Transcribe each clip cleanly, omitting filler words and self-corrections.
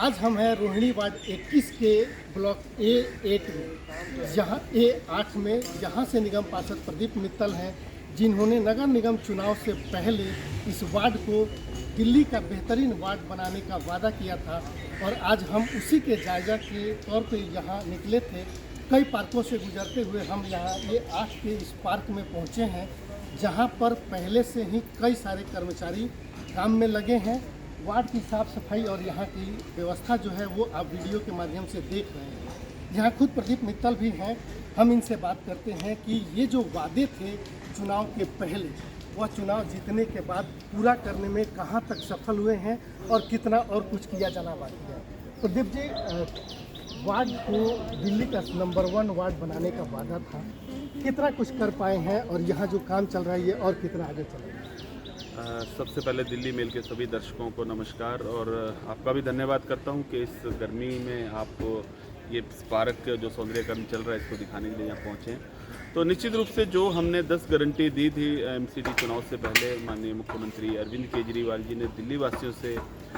आज हम हैं रोहिणी वार्ड 21 के ब्लॉक A8 में, जहां A8 में जहां से निगम पार्षद प्रदीप मित्तल हैं, जिन्होंने नगर निगम चुनाव से पहले इस वार्ड को दिल्ली का बेहतरीन वार्ड बनाने का वादा किया था। और आज हम उसी के जायजा के तौर पे यहाँ निकले थे। कई पार्कों से गुजरते हुए हम यहाँ A8 के इस पार्क में पहुँचे हैं, जहाँ पर पहले से ही कई सारे कर्मचारी काम में लगे हैं। वार्ड की साफ़ सफाई और यहाँ की व्यवस्था जो है वो आप वीडियो के माध्यम से देख रहे हैं। यहाँ खुद प्रदीप मित्तल भी हैं। हम इनसे बात करते हैं कि ये जो वादे थे चुनाव के पहले, वह चुनाव जीतने के बाद पूरा करने में कहाँ तक सफल हुए हैं और कितना और कुछ किया जाना बाकी है। प्रदीप जी, वार्ड को दिल्ली का नंबर 1 वार्ड बनाने का वादा था, कितना कुछ कर पाए हैं और यहाँ जो काम चल रहा है ये और कितना आगे चलेगा? सबसे पहले दिल्ली मेल के सभी दर्शकों को नमस्कार और आपका भी धन्यवाद करता हूं कि इस गर्मी में आप ये पार्क जो सौंदर्यकरण चल रहा है इसको दिखाने के लिए यहाँ पहुँचे हैं। तो निश्चित रूप से जो हमने 10 गारंटी दी थी एमसीडी चुनाव से पहले, माननीय मुख्यमंत्री अरविंद केजरीवाल जी ने दिल्ली वासियों से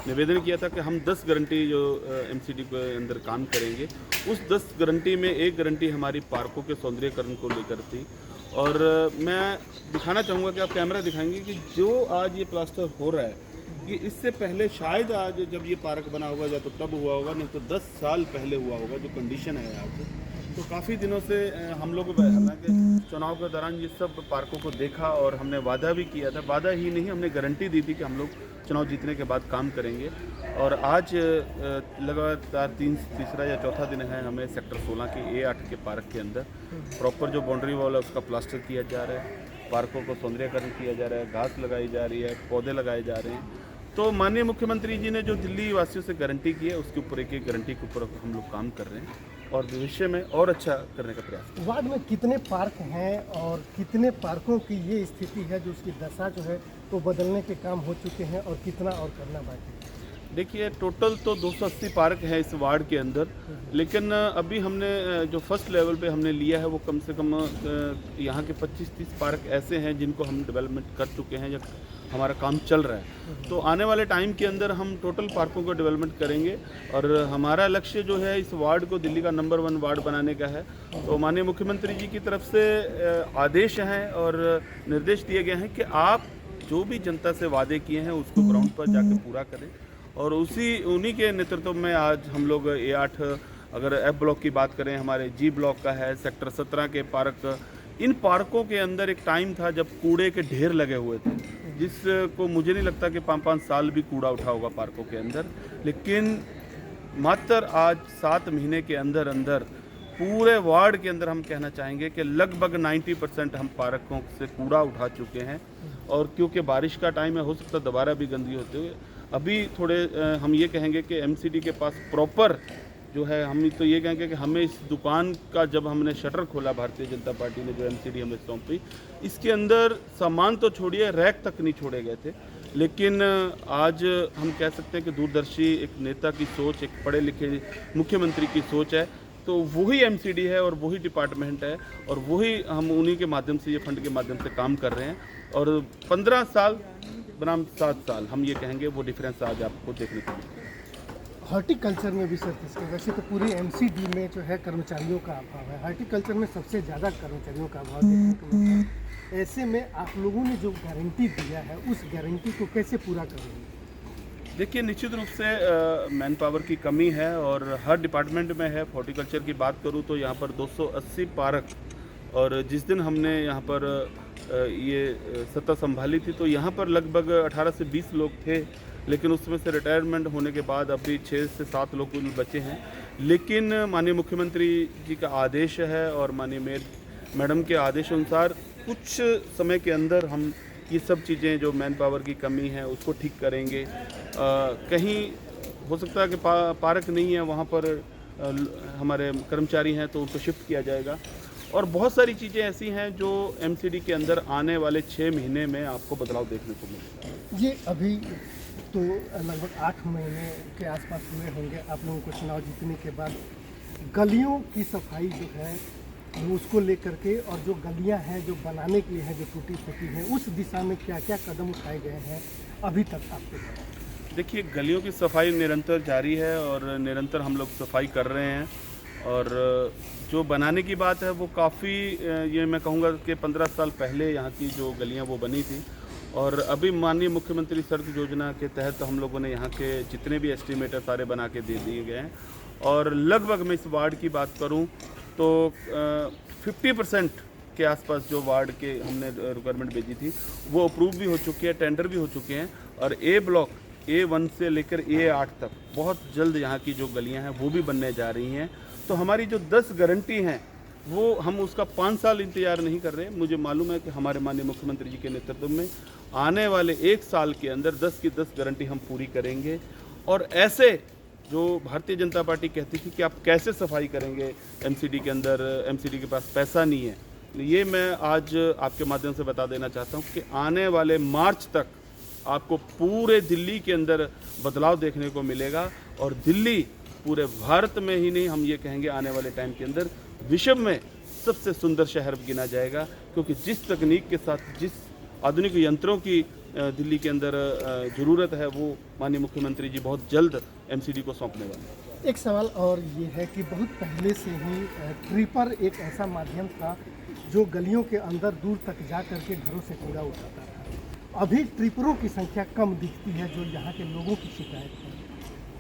निवेदन किया था कि हम 10 गारंटी जो एमसीडी के अंदर काम करेंगे, उस 10 गारंटी में एक गारंटी हमारी पार्कों के सौंदर्यकरण को लेकर थी। और मैं दिखाना चाहूँगा कि आप कैमरा दिखाएंगे कि जो आज ये प्लास्टर हो रहा है, ये इससे पहले शायद आज जब ये पार्क बना होगा या तो तब हुआ होगा, नहीं तो 10 साल पहले हुआ होगा। जो कंडीशन है आज, तो काफ़ी दिनों से हम लोग हालांकि चुनाव के दौरान ये सब पार्कों को देखा और हमने वादा भी किया था। वादा ही नहीं, हमने गारंटी दी थी कि हम लोग चुनाव जीतने के बाद काम करेंगे। और आज लगातार तीसरा या चौथा दिन है, हमें सेक्टर 16 के A8 के पार्क के अंदर प्रॉपर जो बाउंड्री वॉल है उसका प्लास्टर किया जा रहा है, पार्कों को सौंदर्यकरण किया जा रहा है, घास लगाई जा रही है, पौधे लगाए जा रहे हैं। तो माननीय मुख्यमंत्री जी ने जो दिल्ली वासियों से गारंटी की है, उसके ऊपर एक गारंटी के ऊपर हम लोग काम कर रहे हैं और भविष्य में और अच्छा करने का प्रयास। वार्ड में कितने पार्क हैं और कितने पार्कों की ये स्थिति है जो उसकी दशा जो है वो बदलने के काम हो चुके हैं और कितना और करना बाकी है? देखिए, टोटल तो 280 पार्क हैं इस वार्ड के अंदर, लेकिन अभी हमने जो फर्स्ट लेवल पे हमने लिया है वो कम से कम यहाँ के 25-30 पार्क ऐसे हैं जिनको हम डेवलपमेंट कर चुके हैं या हमारा काम चल रहा है। तो आने वाले टाइम के अंदर हम टोटल पार्कों को डेवलपमेंट करेंगे और हमारा लक्ष्य जो है इस वार्ड को दिल्ली का नंबर 1 वार्ड बनाने का है। तो माननीय मुख्यमंत्री जी की तरफ से आदेश हैं और निर्देश दिए गए हैं कि आप जो भी जनता से वादे किए हैं उसको ग्राउंड पर जाकर पूरा करें। और उन्हीं के नेतृत्व में आज हम लोग A8, अगर F ब्लॉक की बात करें, हमारे G ब्लॉक का है, सेक्टर 17 के पार्क, इन पार्कों के अंदर एक टाइम था जब कूड़े के ढेर लगे हुए थे, जिसको मुझे नहीं लगता कि 5-5 साल भी कूड़ा उठा होगा पार्कों के अंदर। लेकिन मात्र आज 7 महीने के अंदर अंदर पूरे वार्ड के अंदर हम कहना चाहेंगे कि लगभग 90% हम पार्कों से कूड़ा उठा चुके हैं। और क्योंकि बारिश का टाइम है, हो सकता है दोबारा भी गंदगी होते हुए अभी थोड़े हम ये कहेंगे कि एमसीडी के पास प्रॉपर जो है, हम तो ये कहेंगे कि हमें इस दुकान का जब हमने शटर खोला, भारतीय जनता पार्टी ने जो एमसीडी हमें सौंपी, इसके अंदर सामान तो छोड़िए, रैक तक नहीं छोड़े गए थे। लेकिन आज हम कह सकते हैं कि दूरदर्शी एक नेता की सोच, एक पढ़े लिखे मुख्यमंत्री की सोच है। तो वही एमसीडी है और वही डिपार्टमेंट है और वही हम उन्हीं के माध्यम से, ये फंड के माध्यम से काम कर रहे हैं। और 15 साल बनाम 7 साल, हम ये कहेंगे वो डिफरेंस आज आपको देखने को मिलेगा। हॉर्टिकल्चर में भी सर किसके, वैसे तो पूरी एमसीडी में जो है कर्मचारियों का अभाव है, हॉर्टिकल्चर में सबसे ज़्यादा कर्मचारियों का अभाव देखने को मिलता है। ऐसे में आप लोगों ने जो गारंटी दिया है, उस गारंटी को कैसे पूरा करेंगे? देखिए, निश्चित रूप से मैन पावर की कमी है और हर डिपार्टमेंट में है। हॉर्टिकल्चर की बात करूँ तो यहाँ पर 280 पार्क, और जिस दिन हमने यहाँ पर ये सत्ता संभाली थी तो यहाँ पर लगभग 18 से 20 लोग थे, लेकिन उसमें से रिटायरमेंट होने के बाद अभी 6 से 7 लोग बचे हैं। लेकिन माननीय मुख्यमंत्री जी का आदेश है और माननीय मैडम के आदेश अनुसार कुछ समय के अंदर हम ये सब चीज़ें, जो मैन पावर की कमी है उसको ठीक करेंगे। कहीं हो सकता है कि पार्क नहीं है, वहाँ पर हमारे कर्मचारी हैं तो उनको शिफ्ट किया जाएगा। और बहुत सारी चीज़ें ऐसी हैं जो एमसीडी के अंदर आने वाले 6 महीने में आपको बदलाव देखने को मिलेगा। ये अभी तो लगभग 8 महीने के आसपास हुए होंगे आप लोगों को चुनाव जीतने के बाद। गलियों की सफाई जो है वो उसको लेकर के, और जो गलियां हैं जो बनाने के लिए हैं, जो टूटी फूटी हैं, उस दिशा में क्या क्या कदम उठाए गए हैं अभी तक आपके? देखिए, गलियों की सफाई निरंतर जारी है और निरंतर हम लोग सफाई कर रहे हैं। और जो बनाने की बात है वो काफ़ी, ये मैं कहूँगा कि 15 साल पहले यहाँ की जो गलियाँ वो बनी थी। और अभी माननीय मुख्यमंत्री सड़क योजना के तहत हम लोगों ने यहाँ के जितने भी एस्टीमेट है सारे बना के दे दिए गए हैं। और लगभग मैं इस वार्ड की बात करूँ तो 50% के आसपास जो वार्ड के हमने रिक्वायरमेंट भेजी थी वो अप्रूव भी हो चुकी है, टेंडर भी हो चुके हैं। और ए ब्लॉक A1 से लेकर A8 तक बहुत जल्द यहाँ की जो गलियाँ हैं वो भी बनने जा रही हैं। तो हमारी जो 10 गारंटी हैं वो हम उसका 5 साल इंतजार नहीं कर रहे। मुझे मालूम है कि हमारे माननीय मुख्यमंत्री जी के नेतृत्व में आने वाले 1 साल के अंदर 10 की 10 गारंटी हम पूरी करेंगे। और ऐसे जो भारतीय जनता पार्टी कहती थी कि आप कैसे सफाई करेंगे एमसीडी के अंदर, एमसीडी के पास पैसा नहीं है, ये मैं आज आपके माध्यम से बता देना चाहता हूँ कि आने वाले मार्च तक आपको पूरे दिल्ली के अंदर बदलाव देखने को मिलेगा। और दिल्ली पूरे भारत में ही नहीं, हम ये कहेंगे आने वाले टाइम के अंदर विश्व में सबसे सुंदर शहर गिना जाएगा। क्योंकि जिस तकनीक के साथ, जिस आधुनिक यंत्रों की दिल्ली के अंदर ज़रूरत है वो माननीय मुख्यमंत्री जी बहुत जल्द एमसीडी को सौंपने वाले हैं। एक सवाल और ये है कि बहुत पहले से ही ट्रिपर एक ऐसा माध्यम था जो गलियों के अंदर दूर तक जा करके घरों से कूड़ा उठाता था। अभी ट्रिपरों की संख्या कम दिखती है, जो यहाँ के लोगों की शिकायत है।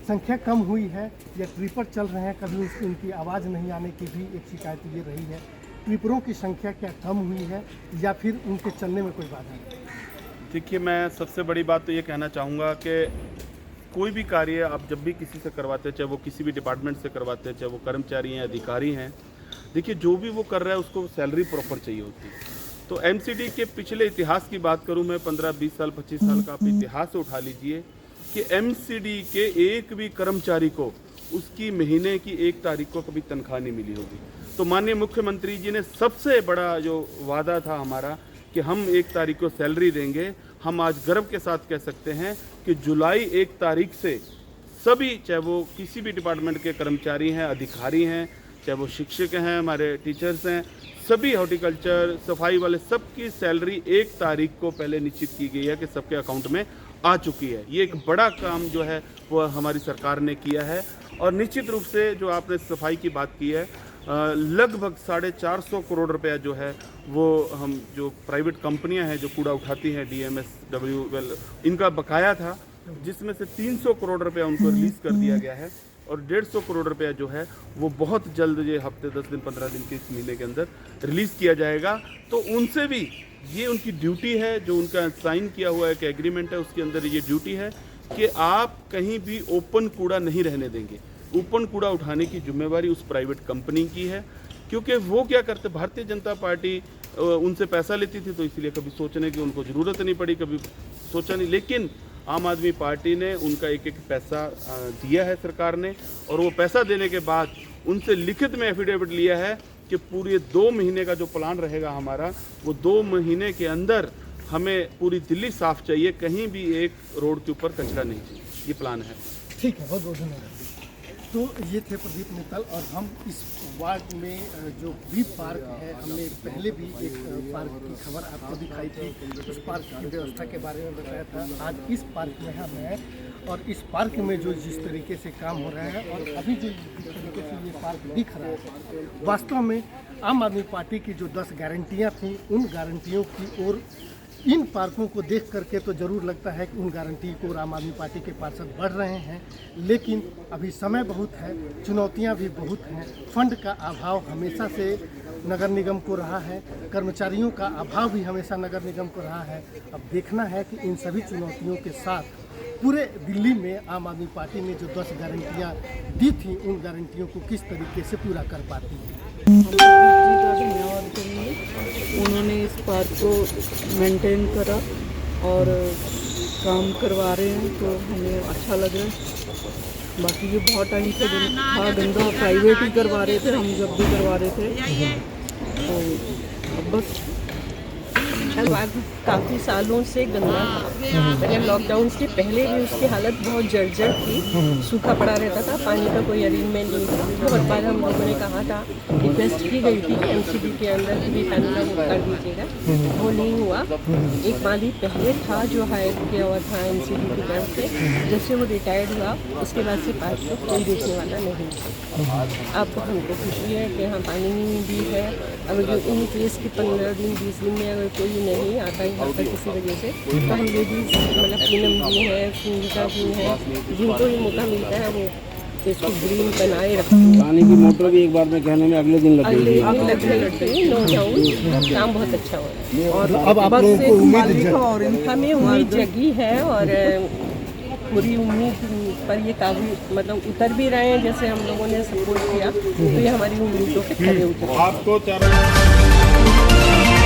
संख्या कम हुई है या ट्रिपर चल रहे हैं, कभी उनकी आवाज़ नहीं आने की भी एक शिकायत ये रही है। ट्रिपरों की संख्या क्या कम हुई है या फिर उनके चलने में कोई बाधा है? देखिए, मैं सबसे बड़ी बात तो ये कहना चाहूँगा कि कोई भी कार्य आप जब भी किसी से करवाते हैं, चाहे वो किसी भी डिपार्टमेंट से करवाते हैं, चाहे वो कर्मचारी हैं, अधिकारी हैं, देखिए जो भी वो कर रहा है उसको सैलरी प्रॉपर चाहिए होती है। तो एमसीडी के पिछले इतिहास की बात करूं मैं, 15-20 साल 25 साल का आप इतिहास उठा लीजिए कि एमसीडी के एक भी कर्मचारी को उसकी महीने की 1 तारीख को कभी तनख्वाह नहीं मिली होगी। तो माननीय मुख्यमंत्री जी ने सबसे बड़ा जो वादा था हमारा कि हम 1 तारीख को सैलरी देंगे, हम आज गर्व के साथ कह सकते हैं कि जुलाई 1 तारीख से सभी, चाहे वो किसी भी डिपार्टमेंट के कर्मचारी हैं, अधिकारी हैं, चाहे वो शिक्षक हैं, हमारे टीचर्स हैं, सभी हॉर्टिकल्चर, सफाई वाले, सबकी सैलरी 1 तारीख को पहले निश्चित की गई है कि सबके अकाउंट में आ चुकी है। ये एक बड़ा काम जो है वो हमारी सरकार ने किया है। और निश्चित रूप से जो आपने सफाई की बात की है, लगभग 450 करोड़ रुपया जो है वो हम जो प्राइवेट कंपनियां हैं जो कूड़ा उठाती हैं, DMS, WL, इनका बकाया था, जिसमें से 300 करोड़ रुपया उनको रिलीज़ कर दिया गया है। और 150 करोड़ रुपया जो है वो बहुत जल्द, ये हफ्ते 10 दिन 15 दिन के इस महीने के अंदर रिलीज़ किया जाएगा। तो उनसे भी ये उनकी ड्यूटी है, जो उनका साइन किया हुआ एक एग्रीमेंट है उसके अंदर ये ड्यूटी है कि आप कहीं भी ओपन कूड़ा नहीं रहने देंगे। ओपन कूड़ा उठाने की जिम्मेवारी उस प्राइवेट कंपनी की है, क्योंकि वो क्या करते, भारतीय जनता पार्टी उनसे पैसा लेती थी तो इसलिए कभी सोचने की उनको ज़रूरत नहीं पड़ी, कभी सोचा नहीं। लेकिन आम आदमी पार्टी ने उनका एक पैसा दिया है सरकार ने, और वो पैसा देने के बाद उनसे लिखित में एफिडेविट लिया है कि पूरे 2 महीने का जो प्लान रहेगा हमारा, वो 2 महीने के अंदर हमें पूरी दिल्ली साफ चाहिए, कहीं भी एक रोड के ऊपर कचरा नहीं चाहिए। ये प्लान है। ठीक है, बहुत बहुत धन्यवाद। तो ये थे प्रदीप मित्तल, और हम इस वार्ड में जो बी पार्क है, हमने पहले भी एक पार्क की खबर आपको दिखाई थी, उस पार्क की व्यवस्था के बारे में बताया था। आज इस पार्क में हम हैं और इस पार्क में जो जिस तरीके से काम हो रहा है और अभी जो जिस तरीके से ये पार्क दिख रहा है, वास्तव में आम आदमी पार्टी की जो 10 गारंटियाँ थीं, उन गारंटियों की ओर, इन पार्कों को देख करके तो ज़रूर लगता है कि उन गारंटी को आम आदमी पार्टी के पार्षद बढ़ रहे हैं। लेकिन अभी समय बहुत है, चुनौतियां भी बहुत हैं। फंड का अभाव हमेशा से नगर निगम को रहा है, कर्मचारियों का अभाव भी हमेशा नगर निगम को रहा है। अब देखना है कि इन सभी चुनौतियों के साथ पूरे दिल्ली में आम आदमी पार्टी ने जो 10 गारंटियाँ दी थी, उन गारंटियों को किस तरीके से पूरा कर पाती है। हम जी का धन्यवाद करेंगे। उन्होंने इस पार्क को मेंटेन करा और काम करवा रहे हैं, तो हमें अच्छा लग रहा है। बाकी ये बहुत टाइम से था गंदा, प्राइवेट ही करवा रहे थे, हम जब भी करवा रहे थे। तो अब बस बाग काफ़ी सालों से गंदा था। मतलब लॉकडाउन से पहले भी उसकी हालत बहुत जर्जर थी, सूखा पड़ा रहता था, पानी का कोई अरेंजमेंट नहीं था। बहुत बार हम लोगों ने कहा था, रिक्वेस्ट की गई थी एमसीडी के अंदर कि भी पानी का वो कर दीजिएगा, वो नहीं हुआ। एक माली पहले था जो हायर किया हुआ था एमसीडी की तरफ से, जब से वो रिटायर्ड हुआ उसके बाद से पार्क को कोई देखने वाला नहीं था। अब हमको खुशी है कि यहाँ पानी भी है। अगर जो इन केस के 15 दिन 20 दिन में अगर कोई नहीं आता यहाँ पर किसी वजह से, तो हम लेडीज मतलब पूनम जी हैं, संगीता जी हैं, जिनको ये मौका मिलता है वो इसको ग्रीन बनाए रखते हैं। पानी की मोटर भी एक बार में कहने में अगले दिन लग अगले गई है। दिन लग रही नो डाउट, काम बहुत अच्छा हो रहा है और अब आप लोगों को हमें उम्मीद जगी है और पूरी उम्मीद पर ये काफ़ी मतलब उतर भी रहे हैं। जैसे हम लोगों ने सपोर्ट किया तो ये हमारी उम्मीदों पे खरे उतरे। आपको